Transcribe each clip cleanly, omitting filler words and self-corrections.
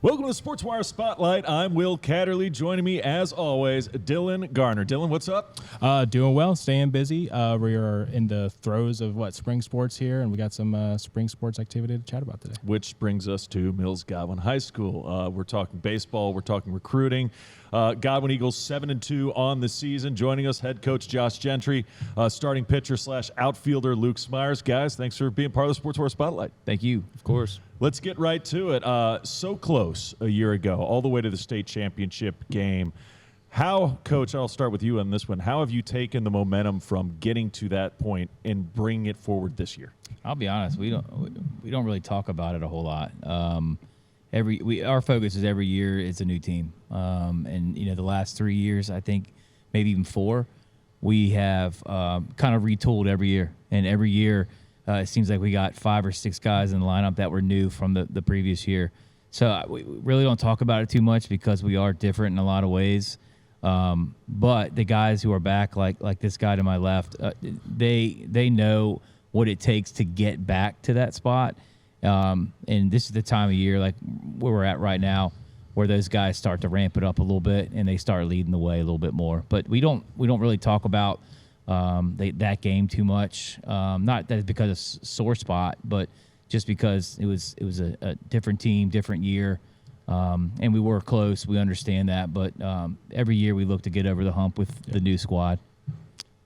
Welcome to the Sportswire Spotlight. I'm Will Catterley. Joining me, as always, Dylan Garner. Dylan, what's up? Doing well, staying busy. We are in the throes of spring sports here, and we got some spring sports activity to chat about today. Which brings us to Mills Godwin High School. We're talking baseball. We're talking recruiting. Godwin Eagles 7-2 on the season. Joining us, head coach Josh Gentry, starting pitcher / outfielder Luke Smyers. Guys, thanks for being part of the Sportswire Spotlight. Thank you. Of course. Let's get right to it. So close a year ago, all the way to the state championship game. How, Coach, I'll start with you on this one. How have you taken the momentum from getting to that point and bringing it forward this year? I'll be honest, we don't really talk about it a whole lot. Our focus is every year it's a new team, and the last 3 years, I think maybe even 4, we have kind of retooled every year, and every year it seems like we got 5 or 6 guys in the lineup that were new from the previous year. So we really don't talk about it too much because we are different in a lot of ways. But the guys who are back, like this guy to my left, they know what it takes to get back to that spot. And this is the time of year, like where we're at right now, where those guys start to ramp it up a little bit and they start leading the way a little bit more. But we don't really talk about that game too much. Not that it's because of sore spot, but just because it was a different team, different year. And we were close. We understand that. But every year we look to get over the hump with the new squad.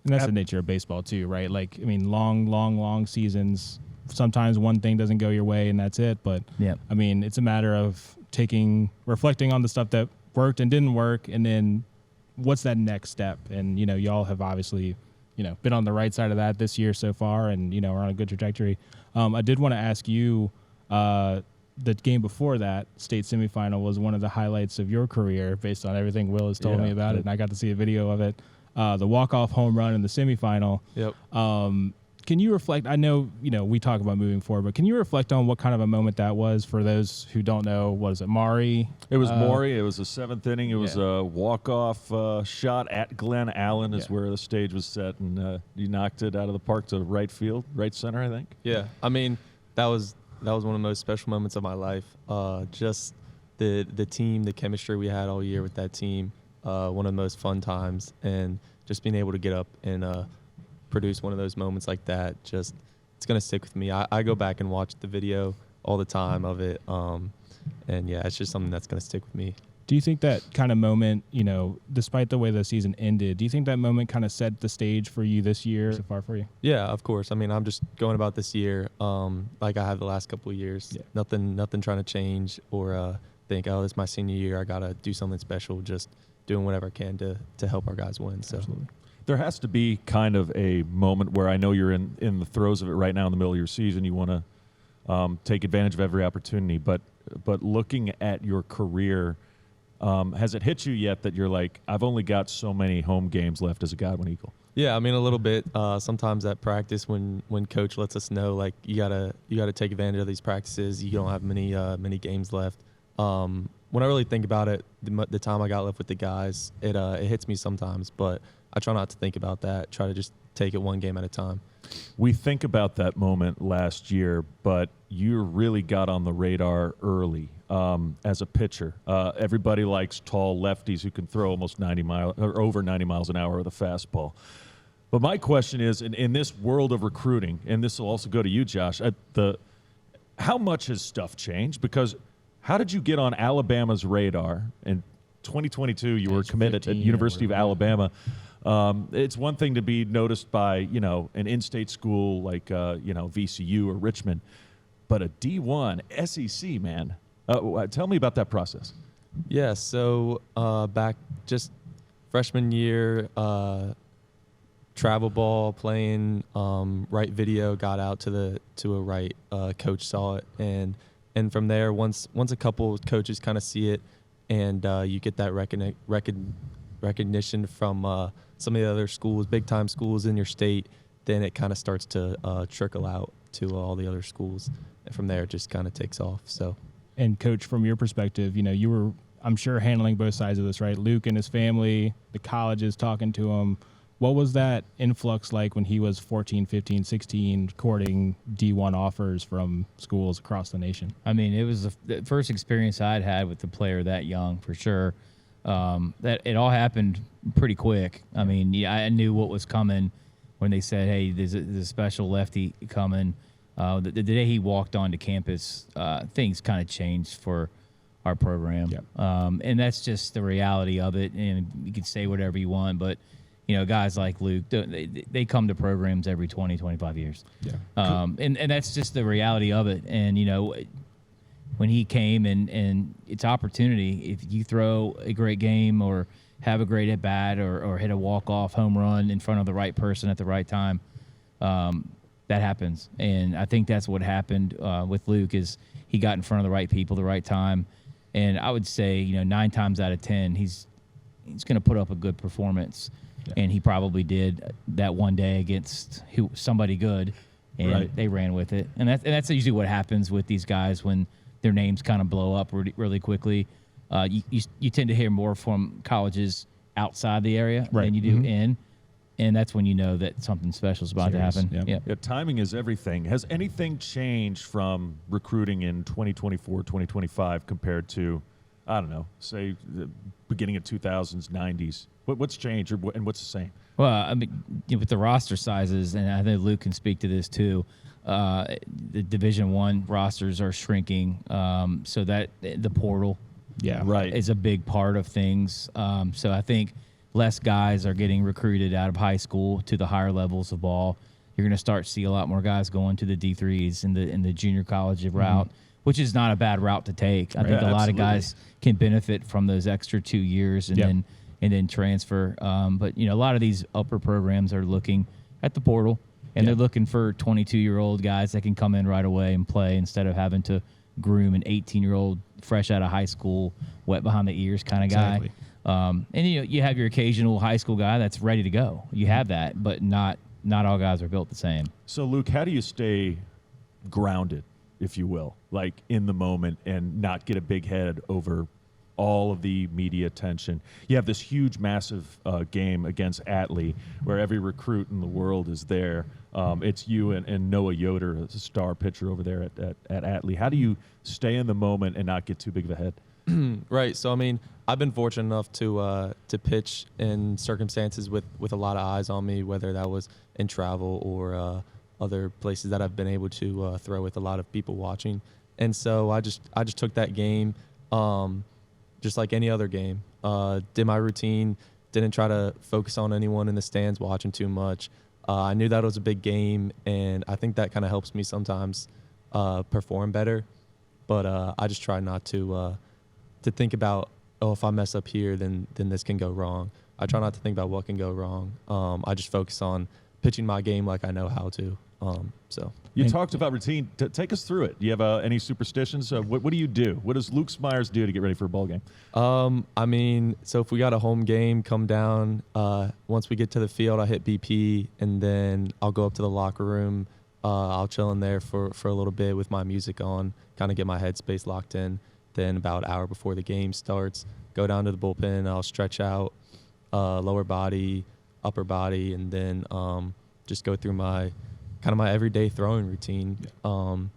And that's the nature of baseball too, right? Long seasons. Sometimes one thing doesn't go your way and that's it. But, it's a matter of reflecting on the stuff that worked and didn't work, and then what's that next step? And, y'all have obviously, been on the right side of that this year so far and, are on a good trajectory. I did want to ask you, the game before that, state semifinal, was one of the highlights of your career based on everything Will has told me about it, and I got to see a video of it. The walk-off home run in the semifinal. Yep. Can you reflect? I know, we talk about moving forward, but can you reflect on what kind of a moment that was for those who don't know? Was it Maury? It was Maury. It was the 7th inning. It was a walk-off shot at Glen Allen is where the stage was set, and you knocked it out of the park to right field, right center, I think. Yeah. That was one of the most special moments of my life. Just the team, the chemistry we had all year with that team, one of the most fun times, and just being able to get up and produce one of those moments like that, it's going to stick with me. I go back and watch the video all the time of it, and it's just something that's going to stick with me. Do you think that kind of moment, despite the way the season ended, do you think that moment kind of set the stage for you this year so far for you? Yeah, of course. I'm just going about this year like I have the last couple of years. Yeah. Nothing trying to change or think, this is my senior year, I got to do something special, just doing whatever I can to help our guys win. So. Absolutely. There has to be kind of a moment where I know you're in the throes of it right now in the middle of your season. You want to take advantage of every opportunity. But looking at your career, has it hit you yet that you're like, I've only got so many home games left as a Godwin Eagle? Yeah, a little bit. Sometimes at practice when Coach lets us know, like, you gotta take advantage of these practices. You don't have many games left. When I really think about it, the time I got left with the guys, it hits me sometimes, but I try not to think about that. Try to just take it one game at a time. We think about that moment last year, but you really got on the radar early as a pitcher. Everybody likes tall lefties who can throw almost 90 miles or over 90 miles an hour with a fastball. But my question is, in this world of recruiting, and this will also go to you, Josh, how much has stuff changed? Because how did you get on Alabama's radar? In 2022, you were committed at University of Alabama. It's one thing to be noticed by, an in-state school like, VCU or Richmond, but a D1 SEC, man. Tell me about that process. Yeah, so back just freshman year, travel ball, playing right video, got out to a right. Coach saw it, and from there, once a couple coaches kind of see it, and you get that recognition from some of the other schools, big-time schools in your state, then it kind of starts to trickle out to all the other schools. And from there, it just kind of takes off. So, and Coach, from your perspective, you were, I'm sure, handling both sides of this, right? Luke and his family, the colleges talking to him, What was that influx like when he was 14, 15, 16, courting D1 offers from schools across the nation? I mean, it was the first experience I'd had with a player that young, for sure. That it all happened pretty quick. I mean, yeah, I knew what was coming when they said, "Hey, there's a special lefty coming." The day he walked onto campus, things kind of changed for our program. Yep. And that's just the reality of it. And you can say whatever you want, but guys like Luke, they come to programs every 20, 25 years. Yeah. And that's just the reality of it. And, when he came and it's opportunity, if you throw a great game or have a great at bat or hit a walk-off home run in front of the right person at the right time, that happens. And I think that's what happened with Luke is he got in front of the right people the right time. And I would say, 9 times out of 10, he's going to put up a good performance. Yeah. And he probably did that one day against somebody good, and they ran with it. And that's usually what happens with these guys when their names kind of blow up really quickly. You tend to hear more from colleges outside the area than you do in. And that's when you know that something special is about to happen. Yep. Yeah, timing is everything. Has anything changed from recruiting in 2024, 2025 compared to, I don't know, say the beginning of 2000s, 90s? What's changed and what's the same? Well, I mean, with the roster sizes, and I think Luke can speak to this too, the Division I rosters are shrinking, so that the portal is a big part of things. So I think less guys are getting recruited out of high school to the higher levels of ball. You're going to start to see a lot more guys going to the D3s in the junior college route, which is not a bad route to take. I think a lot of guys can benefit from those extra 2 years and then transfer. But a lot of these upper programs are looking at the portal, and they're looking for 22-year-old guys that can come in right away and play instead of having to groom an 18-year-old fresh out of high school, wet behind the ears kind of guy. And you have your occasional high school guy that's ready to go. You have that, but not all guys are built the same. So, Luke, how do you stay grounded, if you will, like in the moment and not get a big head over all of the media attention? You have this huge, massive game against Atlee where every recruit in the world is there. It's you and Noah Yoder, a star pitcher over there at Atlee. How do you stay in the moment and not get too big of a head? Right. So, I mean, I've been fortunate enough to pitch in circumstances with a lot of eyes on me, whether that was in travel or other places that I've been able to throw with a lot of people watching. And so I just took that game just like any other game. Did my routine, didn't try to focus on anyone in the stands watching too much. I knew that it was a big game, and I think that kind of helps me sometimes perform better. But I just try not to think about, if I mess up here, then this can go wrong. I try not to think about what can go wrong. I just focus on pitching my game like I know how to. So you talked about routine. Take us through it. Do you have any superstitions? What do you do? What does Luke Smyers do to get ready for a ball game? I mean, so if we got a home game, come down. Once we get to the field, I hit BP, and then I'll go up to the locker room. I'll chill in there for a little bit with my music on, kind of get my headspace locked in. Then about an hour before the game starts, go down to the bullpen. I'll stretch out lower body, upper body, and then just go through my everyday throwing routine. And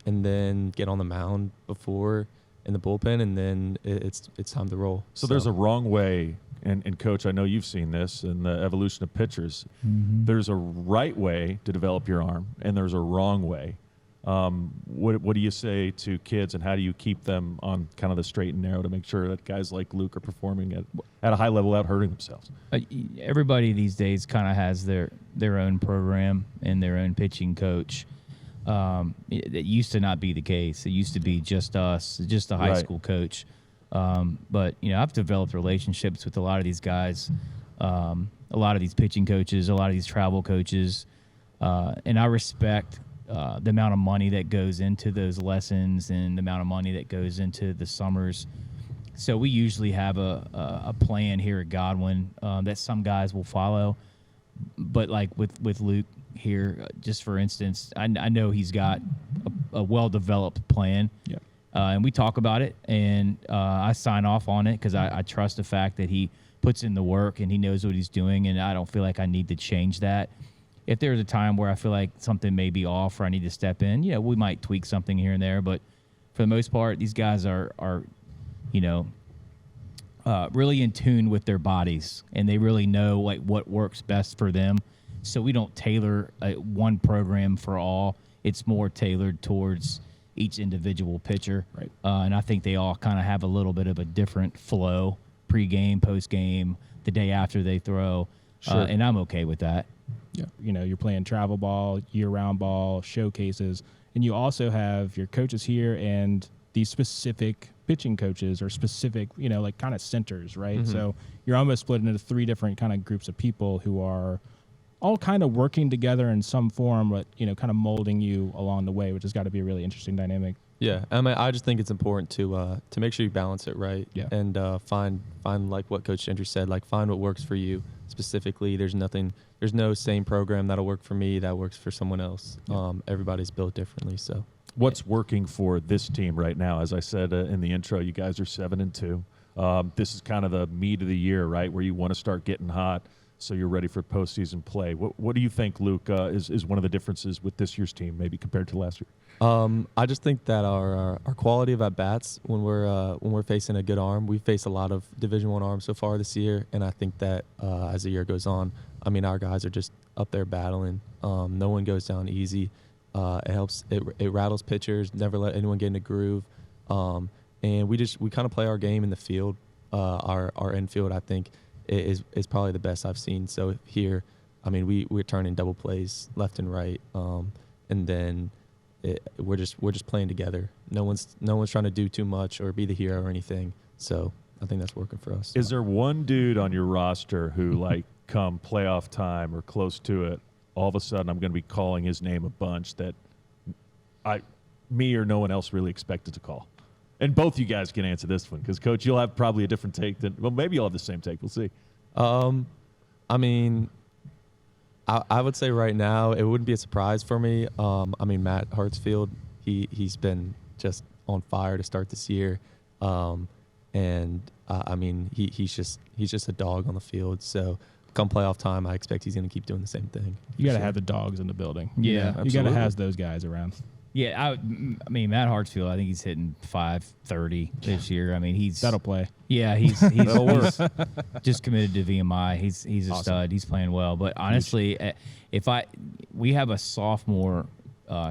then get on the mound before in the bullpen, and then it's time to roll. So there's a wrong way, and Coach, I know you've seen this in the evolution of pitchers. There's a right way to develop your arm, and there's a wrong way. What do you say to kids, and how do you keep them on kind of the straight and narrow to make sure that guys like Luke are performing at a high level without hurting themselves? Everybody these days kind of has their own program and their own pitching coach. It used to not be the case. It used to be just us, just a high school coach. But I've developed relationships with a lot of these guys, a lot of these pitching coaches, a lot of these travel coaches, and I respect the amount of money that goes into those lessons and the amount of money that goes into the summers. So we usually have a plan here at Godwin that some guys will follow. But like with Luke here, just for instance, I know he's got a well-developed plan. And we talk about it, and I sign off on it because I trust the fact that he puts in the work and he knows what he's doing, and I don't feel like I need to change that. If there's a time where I feel like something may be off or I need to step in, we might tweak something here and there. But for the most part, these guys are really in tune with their bodies, and they really know like what works best for them. So we don't tailor one program for all. It's more tailored towards each individual pitcher. Right. And I think they all kind of have a little bit of a different flow, pre-game, post-game, the day after they throw. Sure. And I'm okay with that. Yeah. You're playing travel ball, year-round ball, showcases, and you also have your coaches here and these specific pitching coaches or specific, like kind of centers, right? Mm-hmm. So you're almost split into 3 different kind of groups of people who are all kind of working together in some form, but, kind of molding you along the way, which has got to be a really interesting dynamic. Yeah, I just think it's important to make sure you balance it right, and find like what Coach Gentry said, like find what works for you specifically. There's no same program that'll work for me that works for someone else. Everybody's built differently, so. What's working for this team right now? As I said in the intro, you guys are 7-2. This is kind of the meat of the year, right, where you want to start getting hot so you're ready for postseason play. What do you think, Luke, is one of the differences with this year's team maybe compared to last year? I just think that our quality of at-bats when we're facing a good arm, we've faced a lot of Division I arms so far this year, and I think that as the year goes on, our guys are just up there battling. No one goes down easy. It helps. It rattles pitchers. Never let anyone get in a groove. And we kind of play our game in the field. Our infield, I think, is probably the best I've seen. So here, we're turning double plays left and right, and then we're just playing together. No one's trying to do too much or be the hero or anything. So I think that's working for us. Is there one dude on your roster who, like, come playoff time or close to it, all of a sudden I'm going to be calling his name a bunch that me or no one else really expected to call? And both you guys can answer this one because, Coach, you'll have probably a different take maybe you'll have the same take. We'll see. I would say right now it wouldn't be a surprise for me. Matt Hartsfield, he's been just on fire to start this year, he's just a dog on the field. So come playoff time, I expect he's going to keep doing the same thing. You got to have the dogs in the building. Yeah, you got to have those guys around. Yeah, Matt Hartsfield, I think he's hitting .530 this year. That'll play. Yeah, he's just committed to VMI. He's a awesome stud. He's playing well. But honestly, we have a sophomore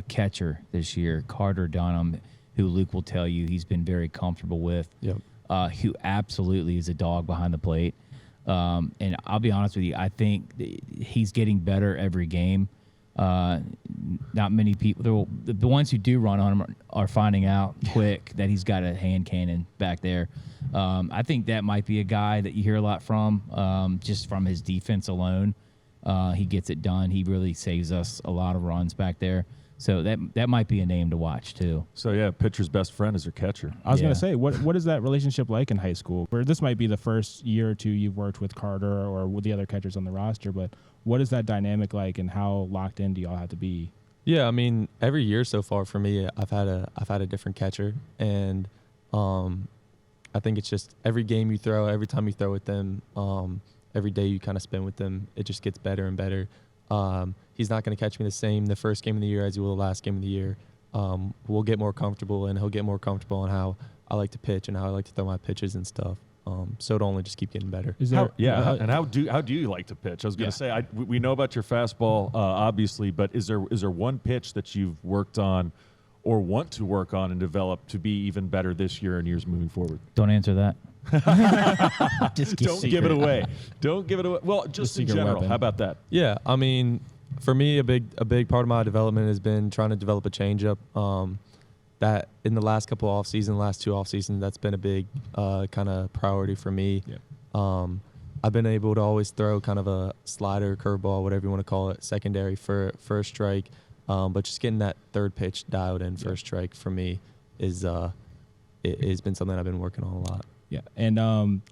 catcher this year, Carter Dunham, who Luke will tell you he's been very comfortable with. Yep. Who absolutely is a dog behind the plate. And I'll be honest with you, I think he's getting better every game. Not many people, the ones who do run on him are finding out quick that he's got a hand cannon back there. I think that might be a guy that you hear a lot from, just from his defense alone. He gets it done. He really saves us a lot of runs back there. So that might be a name to watch too. So yeah, pitcher's best friend is your catcher. I was going to say, what is that relationship like in high school? Where this might be the first year or two you've worked with Carter or with the other catchers on the roster, but what is that dynamic like, and how locked in do y'all have to be? Yeah, every year so far for me, I've had a different catcher, and I think it's just every game you throw, every time you throw with them, every day you kind of spend with them, it just gets better and better. He's not going to catch me the first game of the year as he will the last game of the year. We'll get more comfortable, and he'll get more comfortable on how I like to pitch and how I like to throw my pitches and stuff. So it'll only just keep getting better. How do you like to pitch? I was going to say, we know about your fastball, obviously, but is there one pitch that you've worked on or want to work on and develop to be even better this year and years moving forward? Don't answer that. Don't give it away. Don't give it away. Well, just in general, weapon. How about that? Yeah, for me, a big part of my development has been trying to develop a changeup. That in the last couple last 2 off seasons, that's been a big kind of priority for me. Yeah. I've been able to always throw kind of a slider, curveball, whatever you want to call it, secondary for a strike. But just getting that third pitch dialed in for a strike for me has been something I've been working on a lot. Yeah, and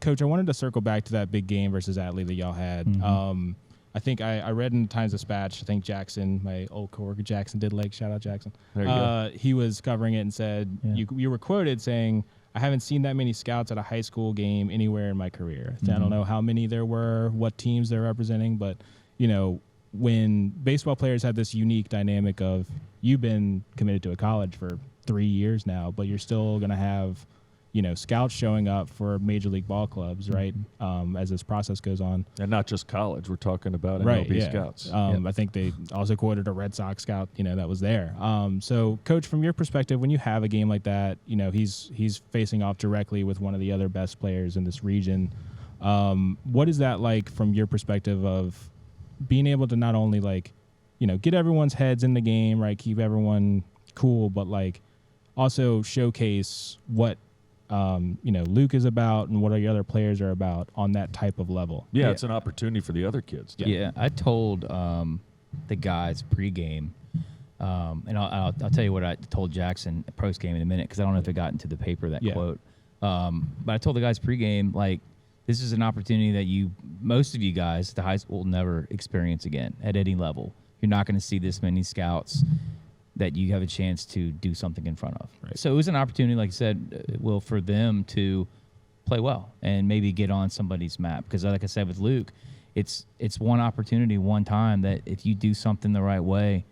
Coach, I wanted to circle back to that big game versus Atlee that y'all had. Mm-hmm. I think I read in the Times-Dispatch, I think Jackson, my old coworker Jackson Didlake, shout out Jackson. There you go. He was covering it and said, you were quoted saying, I haven't seen that many scouts at a high school game anywhere in my career. I don't know how many there were, what teams they're representing, but, you know, when baseball players have this unique dynamic of you've been committed to a college for 3 years now, but you're still going to have, you know, scouts showing up for major league ball clubs, right? As this process goes on. And not just college. We're talking about Right, MLB yeah. scouts. I think they also quoted a Red Sox scout, you know, that was there. So, Coach, from your perspective, when you have a game like that, you know, he's facing off directly with one of the other best players in this region. What is that like from your perspective of being able to not only, like, you know, get everyone's heads in the game, right, keep everyone cool, but, like, also showcase what you know, Luke is about and what the other players are about on that type of level. Yeah, it's an opportunity for the other kids. Yeah, I told the guys pregame, and I'll tell you what I told Jackson postgame in a minute because I don't know if it got into the paper, that quote. But I told the guys pregame, like, this is an opportunity that most of you guys at the high school will never experience again at any level. You're not going to see this many scouts that you have a chance to do something in front of. Right. So it was an opportunity, like I said, Will, for them to play well and maybe get on somebody's map. Because like I said with Luke, it's one opportunity, one time that if you do something the right way,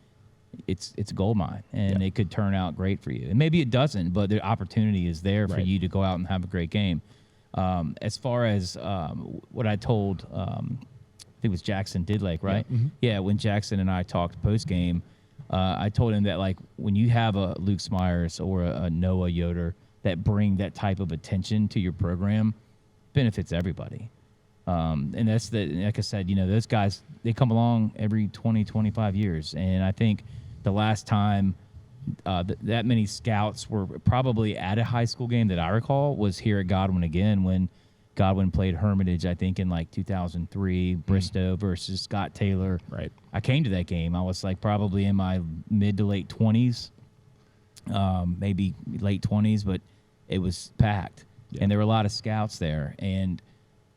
it's a gold mine, and it could turn out great for you. And maybe it doesn't, but the opportunity is there for you to go out and have a great game. As far as what I told, I think it was Jackson Didlake, right? Yeah, yeah, when Jackson and I talked post-game, I told him that, like, when you have a Luke Smyers or a Noah Yoder that bring that type of attention to your program, benefits everybody. And that's like I said, you know, those guys, they come along every 20, 25 years. And I think the last time that many scouts were probably at a high school game that I recall was here at Godwin again when Godwin played Hermitage, I think, in like 2003, Bristow versus Scott Taylor. Right. I came to that game. I was like probably in my mid to late 20s, maybe late 20s, but it was packed. Yeah. And there were a lot of scouts there. And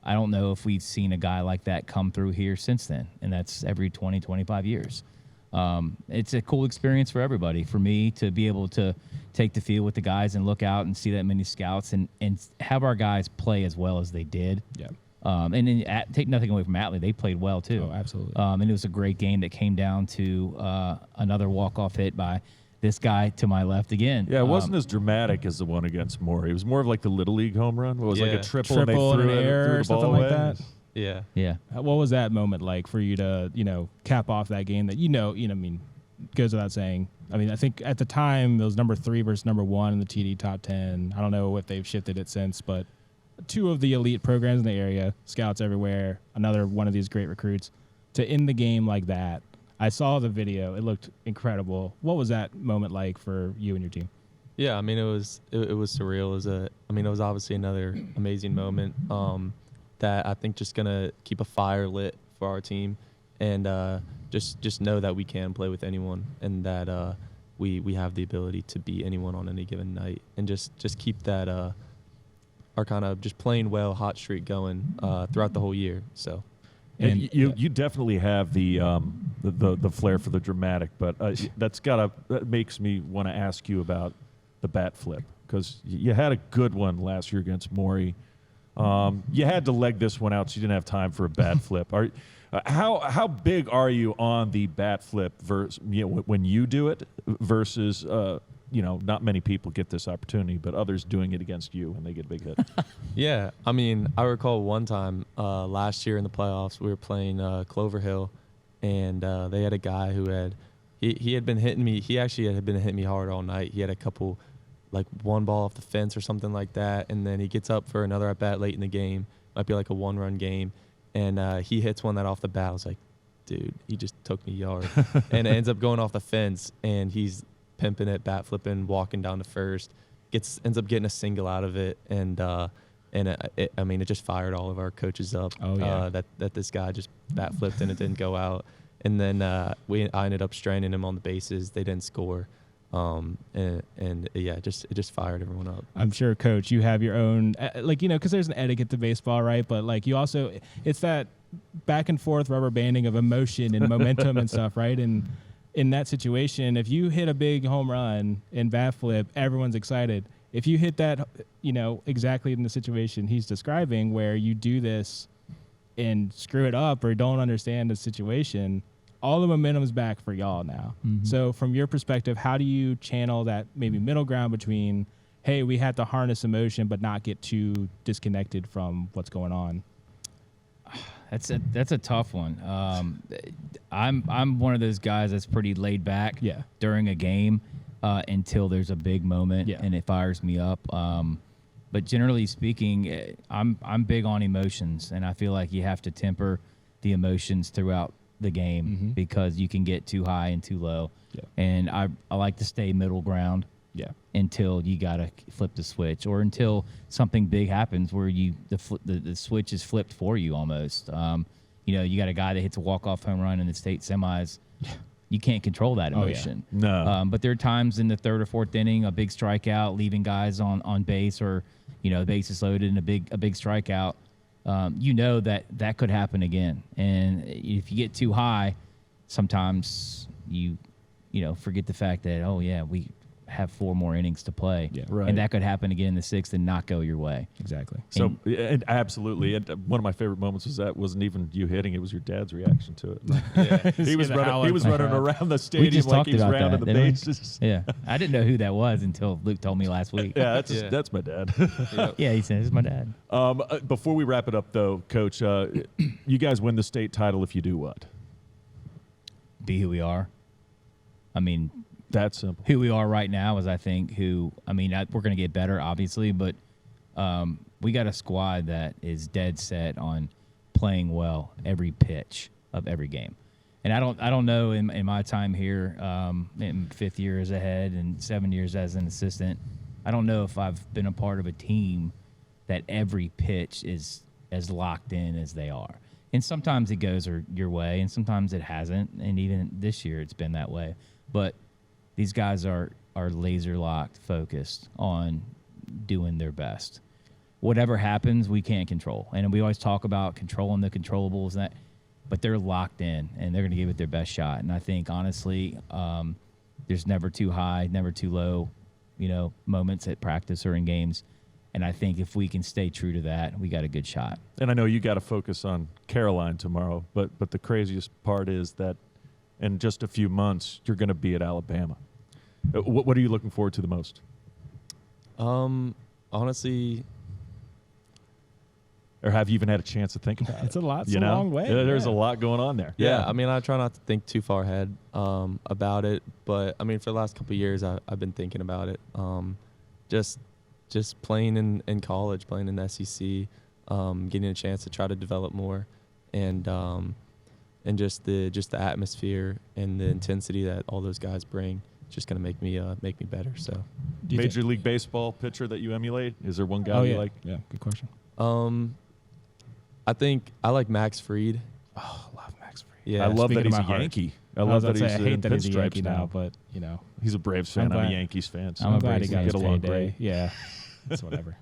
I don't know if we've seen a guy like that come through here since then. And that's every 20, 25 years. It's a cool experience for everybody. For me to be able to take the field with the guys and look out and see that many scouts and have our guys play as well as they did. Yeah. And then take nothing away from Atlee. They played well, too. Oh, absolutely. And it was a great game that came down to another walk-off hit by this guy to my left again. Yeah, it wasn't as dramatic as the one against Morey. It was more of like the Little League home run. It was like a triple and they threw in air threw or the ball something away. like that. Yeah. Yeah. What was that moment like for you to, you know, cap off that game that, you know, I mean, goes without saying. I mean, I think at the time it was number 3 versus number 1 in the TD top 10. I don't know if they've shifted it since, but 2 of the elite programs in the area, scouts everywhere, another one of these great recruits, to end the game like that. I saw the video. It looked incredible. What was that moment like for you and your team? Yeah, I mean, it was surreal. It was obviously another amazing moment that I think just gonna keep a fire lit for our team, and just know that we can play with anyone, and that we have the ability to beat anyone on any given night, and just keep that our kind of just playing well hot streak going throughout the whole year. So. And you definitely have the flair for the dramatic, but that makes me want to ask you about the bat flip, because you had a good one last year against Morey. You had to leg this one out, so you didn't have time for a bat flip. How big are you on the bat flip versus, you know, when you do it versus you know, not many people get this opportunity, but others doing it against you and they get a big hit? Yeah, I mean, I recall one time last year in the playoffs, we were playing Clover Hill, and they had a guy who he had been hitting me. He actually had been hitting me hard all night. He had a couple, like one ball off the fence or something like that, and then he gets up for another at bat late in the game. Might be like a 1-run game, and he hits one that off the bat. I was like, dude, he just took me yard, and it ends up going off the fence, and he's pimping it, bat flipping, walking down to first, ends up getting a single out of it, and it just fired all of our coaches up. Oh, yeah. That this guy just bat flipped and it didn't go out, and then I ended up stranding him on the bases. They didn't score, it just fired everyone up. I'm sure, Coach, you have your own, like, you know, because there's an etiquette to baseball, right? But like, you also, it's that back and forth rubber banding of emotion and momentum and stuff, right? And in that situation, if you hit a big home run and bat flip, everyone's excited. if you hit that, exactly in the situation he's describing where you do this and screw it up or don't understand the situation, all the momentum's back for y'all now. Mm-hmm. So from your perspective, how do you channel that maybe middle ground between, hey, we had to harness emotion but not get too disconnected from what's going on? That's a tough one. I'm one of those guys that's pretty laid back during a game until there's a big moment and it fires me up. But generally speaking, I'm big on emotions, and I feel like you have to temper the emotions throughout the game because you can get too high and too low. Yeah. And I like to stay middle ground. Yeah. Until you gotta flip the switch, or until something big happens where the switch is flipped for you almost. You got a guy that hits a walk-off home run in the state semis. You can't control that emotion. No. But there are times in the third or fourth inning, a big strikeout, leaving guys on base, or the bases loaded and a big strikeout. That could happen again. And if you get too high, sometimes you forget the fact that we have 4 more innings to play. Yeah. Right. And that could happen again in the 6th and not go your way. Exactly. So, and absolutely. And one of my favorite moments was that wasn't even you hitting; it was your dad's reaction to it. Like, he was running around the stadium like he was rounding the bases. Yeah, I didn't know who that was until Luke told me last week. That's my dad. Yeah, he said, "This is my dad." Before we wrap it up, though, Coach, you guys win the state title if you do what? Be who we are. I mean, that's simple. Who we are right now is, I think, we're going to get better, obviously, but we got a squad that is dead set on playing well every pitch of every game. And I don't know in my time here, in 5th year as a head and 7 years as an assistant, I don't know if I've been a part of a team that every pitch is as locked in as they are. And sometimes it goes your way, and sometimes it hasn't. And even this year, it's been that way. But these guys are laser locked, focused on doing their best. Whatever happens, we can't control. And we always talk about controlling the controllables, but they're locked in, and they're going to give it their best shot. And I think, honestly, there's never too high, never too low, moments at practice or in games. And I think if we can stay true to that, we got a good shot. And I know you got to focus on Caroline tomorrow, but the craziest part is that in just a few months, you're going to be at Alabama. What are you looking forward to the most? Honestly, or have you even had a chance to think about it? It's a lot. It's a long way. There's a lot going on there. Yeah, I mean, I try not to think too far ahead about it, but I mean, for the last couple of years, I've been thinking about it. Just playing in college, playing in the SEC, getting a chance to try to develop more, and just the atmosphere and the intensity that all those guys bring, just gonna make me better. So, Major League Baseball pitcher that you emulate? Is there one guy you like? Yeah, good question. I think I like Max Fried. Oh, love Max Fried. Yeah, I love that he's a Yankee. I love that he's I hate that he's a pinstripes Yankee now, but he's a Braves fan. I'm a Yankees fan. So I'm glad he got his along payday. great. Yeah, that's whatever.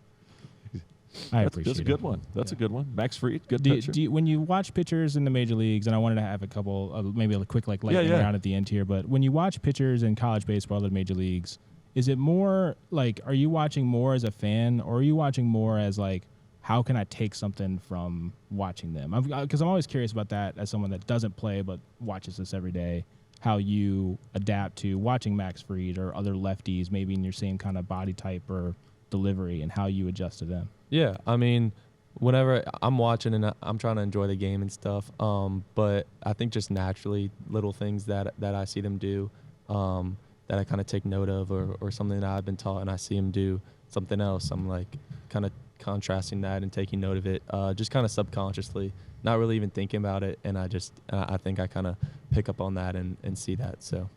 I appreciate it. That's a good one. That's a good one. Max Fried, good do pitcher. you, when you watch pitchers in the major leagues, and I wanted to have a couple, maybe a quick lightning round at the end here, but when you watch pitchers in college baseball in the major leagues, is it more like, are you watching more as a fan, or are you watching more as like, how can I take something from watching them? Because I'm always curious about that as someone that doesn't play but watches this every day, how you adapt to watching Max Fried or other lefties maybe in your same kind of body type or delivery, and how you adjust to them. Yeah, I mean, whenever I'm watching and I'm trying to enjoy the game and stuff, but I think just naturally little things that I see them do that I kind of take note of, or something that I've been taught and I see them do something else, I'm like kind of contrasting that and taking note of it, just kind of subconsciously, not really even thinking about it, and I think I kind of pick up on that and see that. So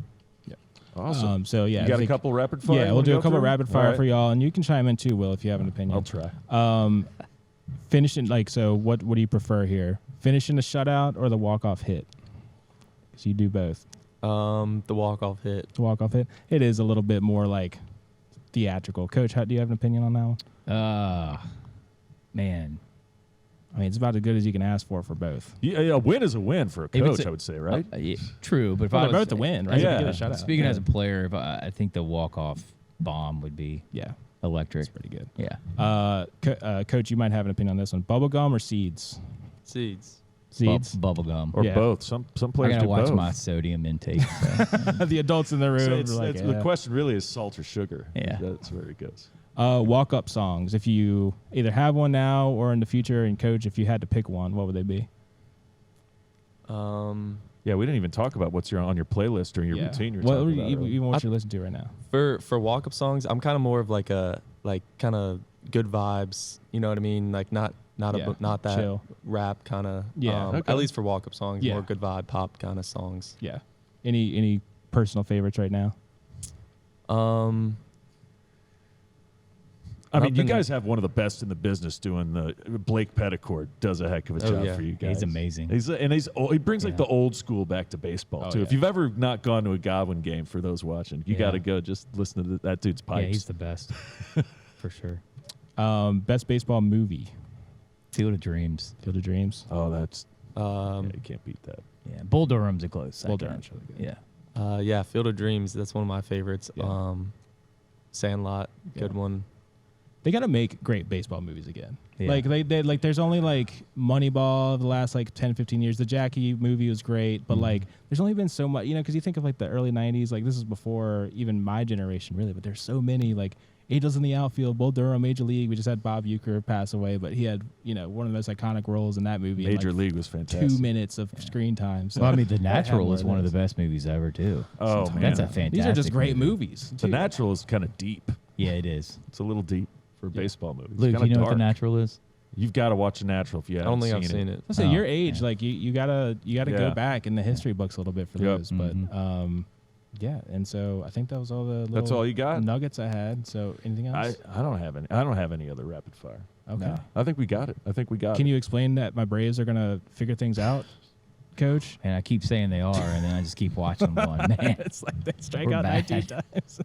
yeah, awesome. So yeah, you got a couple rapid fire. Yeah, we'll do a couple rapid fire for y'all, and you can chime in too, Will, if you have an opinion. I'll try. Finishing what do you prefer here? Finishing the shutout or the walk-off hit? Because you do both. The walk-off hit. The walk-off hit. It is a little bit more like theatrical. Coach, do you have an opinion on that one? Man. I mean, it's about as good as you can ask for both. Yeah, a win is a win for a coach, I would say, right? Yeah, true, but if they're both a win, right? Yeah. If you get a shutout. Speaking as a player, I think the walk-off bomb would be electric. That's pretty good. Yeah. Coach, you might have an opinion on this one. Bubble gum or seeds? Seeds. Seeds. Bubble gum. Or both. Some I players gotta do watch both. my sodium intake. So. The adults in the room. So are like, the question really is salt or sugar. Yeah. That's where it goes. Walk-up songs. If you either have one now or in the future, and Coach, if you had to pick one, what would they be? Yeah, we didn't even talk about what's on your playlist or your routine. You're What talking about earlier. even what you listen to right now? For walk-up songs, I'm kind of more of like kind of good vibes. You know what I mean? Like not that chill. rap kind of. Yeah, okay. At least for walk-up songs, Yeah. more good vibe pop kind of songs. Yeah. Any personal favorites right now? I mean, you Nothing- guys have one of the best in the business doing the Blake Petticord does a heck of a job yeah. for you guys. He's amazing. He brings like the old school back to baseball Oh, too. yeah. If you've ever not gone to a Godwin game, for those watching, you got to go just listen to that dude's pipes. Yeah, he's the best. For sure. Best baseball movie? Field of Dreams. Field of Dreams. Oh, that's Um, yeah, you can't beat that. Yeah. Bull Durham's a close Bull second. Durham's really good. Yeah. yeah, Field of Dreams. That's one of my favorites. Yeah. Sandlot, good Yeah. one. They got to make great baseball movies again. Yeah. Like they like there's only like Moneyball the last like 10, 15 years. The Jackie movie was great, but like there's only been so much, because you think of like the early 90s, like this is before even my generation really, but there's so many like Angels in the Outfield, Bull Durham, Major League. We just had Bob Uecker pass away, but he had, one of the most iconic roles in that movie. Major in like League was fantastic. 2 minutes of screen time. So Well, I mean, The I had Natural more is of one of those. the best movies ever, too. Oh, Sometimes. man. That's a fantastic These are just great movie. movies. The Natural is kind of deep. Yeah, it is. It's a little deep for baseball movies. Luke, Kinda you know what dark. The Natural is? You've got to watch The Natural if you I haven't don't think I've seen it. Let's say Oh, your age, yeah. like you gotta Yeah. go back in the history books a little bit for Yep. those. But yeah, and so I think that was all the little That's all you got? nuggets I had. So anything I else? don't have any. I don't have any other rapid fire. Okay. No. I think we got it. Can you explain that my Braves are gonna figure things out, Coach? And I keep saying they are, and then I just keep watching them going, man. It's like they strike We're out bad. 19 times.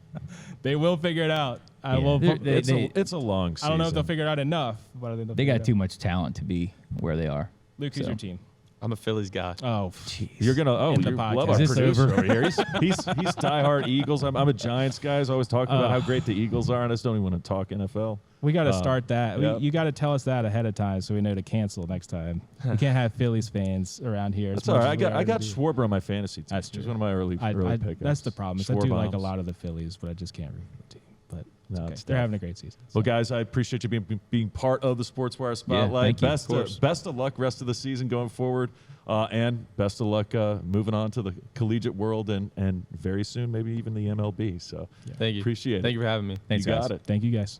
They will figure it out. I Yeah. will. It's a long season. I don't know if they'll figure it out enough, but I think they'll They figure got it too out. much talent to be where they are. Luke, who's so. your team? I'm a Phillies guy. Oh, You're gonna In the you podcast. love our Is this producer over? over here. He's diehard Eagles. I'm a Giants guy. So I always talking about how great the Eagles are, and I just don't even want to talk NFL. we got to start that. yeah. You got to tell us that ahead of time so we know to cancel next time. We can't have Phillies fans around here. That's all right. I got Schwarber on my fantasy team. That's He's true. one of my early pickups. That's the problem. Is I do like a Schwarbombs. lot of the Phillies, but I just can't root for the team. But it's No, okay. it's They're tough. having a great season. Well, guys, I appreciate you being part of the Sportswire Spotlight. thank you, of course. Best of luck rest of the season going forward, and best of luck moving on to the collegiate world and very soon maybe even the MLB. So Thank you. appreciate it. Thank you for having me. Thanks, you got guys. it. Thank you, guys.